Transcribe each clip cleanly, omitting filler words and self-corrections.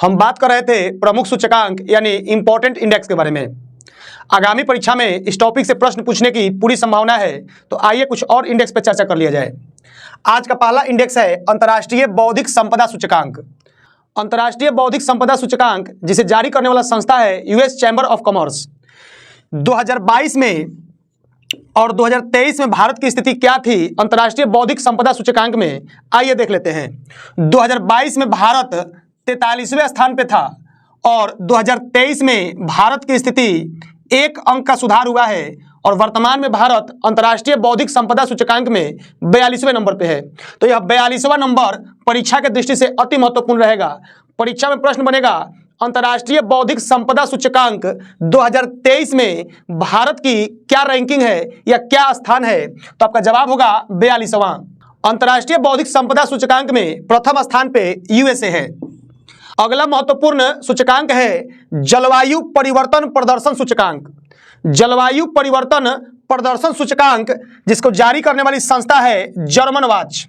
हम बात कर रहे थे प्रमुख सूचकांक यानी इंपॉर्टेंट इंडेक्स के बारे में। आगामी परीक्षा में इस टॉपिक से प्रश्न पूछने की पूरी संभावना है, तो आइए कुछ और इंडेक्स पर चर्चा कर लिया जाए। आज का पहला इंडेक्स है अंतर्राष्ट्रीय बौद्धिक संपदा सूचकांक। अंतर्राष्ट्रीय बौद्धिक संपदा सूचकांक जिसे जारी करने वाला संस्था है यूएस चैम्बर ऑफ कॉमर्स। 2022 में और 2023 में भारत की स्थिति क्या थी अंतर्राष्ट्रीय बौद्धिक संपदा सूचकांक में, आइए देख लेते हैं। 2022 में भारत 43वें स्थान पे था और 2023 में भारत की स्थिति 1 अंक का सुधार हुआ है और वर्तमान में भारत अंतर्राष्ट्रीय बौद्धिक संपदा सूचकांक में 42वें नंबर पे है। तो यह 42वां नंबर परीक्षा के दृष्टि से अति महत्वपूर्ण रहेगा। परीक्षा में प्रश्न बनेगा अंतर्राष्ट्रीय बौद्धिक संपदा सूचकांक 2023 में भारत की क्या रैंकिंग है या क्या स्थान है, तो आपका जवाब होगा 42वां। अंतर्राष्ट्रीय बौद्धिक संपदा सूचकांक में प्रथम स्थान पे यूएसए है। अगला महत्वपूर्ण सूचकांक है जलवायु परिवर्तन प्रदर्शन सूचकांक। जलवायु परिवर्तन प्रदर्शन सूचकांक जिसको जारी करने वाली संस्था है जर्मन वॉच।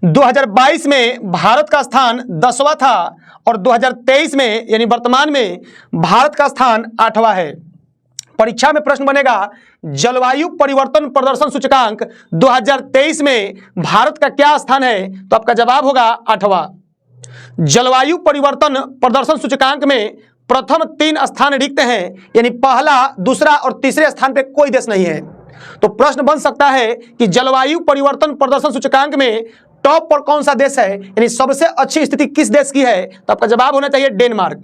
2022 में भारत का स्थान 10वां था और 2023 में यानी वर्तमान में भारत का स्थान 8वां है। परीक्षा में प्रश्न बनेगा जलवायु परिवर्तन प्रदर्शन सूचकांक 2023 में भारत का क्या स्थान है, तो आपका जवाब होगा 8वां। जलवायु परिवर्तन प्रदर्शन सूचकांक में प्रथम 3 स्थान रिक्त हैं, यानी पहला, दूसरा और तीसरे स्थान पे कोई देश नहीं है। तो प्रश्न बन सकता है कि जलवायु परिवर्तन प्रदर्शन सूचकांक में टॉप पर कौन सा देश है, यानी सबसे अच्छी स्थिति किस देश की है, तो आपका जवाब होना चाहिए डेनमार्क।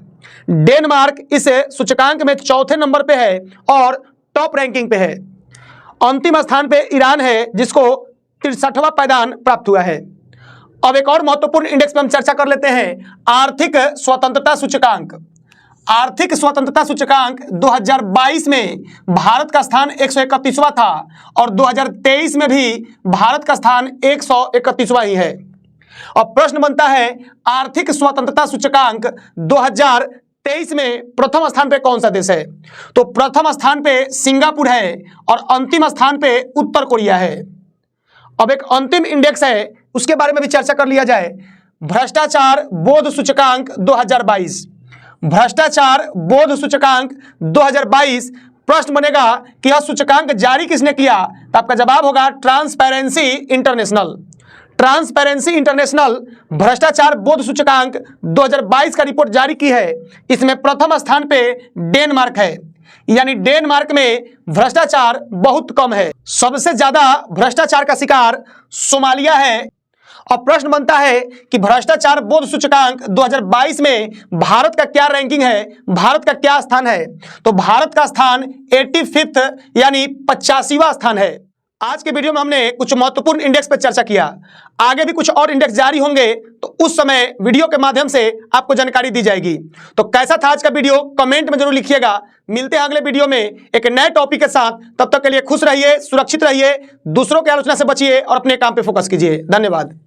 डेनमार्क इस सूचकांक में 4थे नंबर पे है और टॉप रैंकिंग पे है। अंतिम स्थान पे ईरान है जिसको 63वां पायदान प्राप्त हुआ है। अब एक और महत्वपूर्ण इंडेक्स पे हम चर्चा कर लेते हैं आर्थिक स्वतंत्रता सूचकांक। आर्थिक स्वतंत्रता सूचकांक 2022 में भारत का स्थान 131वां था और 2023 में भी भारत का स्थान 131वां ही है। अब प्रश्न बनता है आर्थिक स्वतंत्रता सूचकांक 2023 में प्रथम स्थान पे कौन सा देश है, तो प्रथम स्थान पे सिंगापुर है और अंतिम स्थान पे उत्तर कोरिया है। अब एक अंतिम इंडेक्स है, उसके बारे में भी चर्चा कर लिया जाए। भ्रष्टाचार बोध सूचकांक 2022। भ्रष्टाचार बोध सूचकांक 2022। प्रश्न बनेगा कि यह सूचकांक जारी किसने किया, तो आपका जवाब होगा ट्रांसपेरेंसी इंटरनेशनल। ट्रांसपेरेंसी इंटरनेशनल भ्रष्टाचार बोध सूचकांक 2022 का रिपोर्ट जारी की है। इसमें प्रथम स्थान पे डेनमार्क है, यानी डेनमार्क में भ्रष्टाचार बहुत कम है। सबसे ज्यादा भ्रष्टाचार का शिकार सोमालिया है। अब प्रश्न बनता है कि भ्रष्टाचार बोध सूचकांक 2022 में भारत का क्या रैंकिंग है, भारत का क्या स्थान है, तो भारत का स्थान 85th यानी 85वां स्थान है। आज के वीडियो में हमने कुछ महत्वपूर्ण इंडेक्स पर चर्चा किया। आगे भी कुछ और इंडेक्स जारी होंगे तो उस समय वीडियो के माध्यम से आपको जानकारी दी जाएगी। तो कैसा था आज का वीडियो कमेंट में जरूर लिखिएगा। मिलते हैं अगले वीडियो में एक नए टॉपिक के साथ। तब तक के लिए खुश रहिए, सुरक्षित रहिए, दूसरों की आलोचना से बचिए और अपने काम पे फोकस कीजिए। धन्यवाद।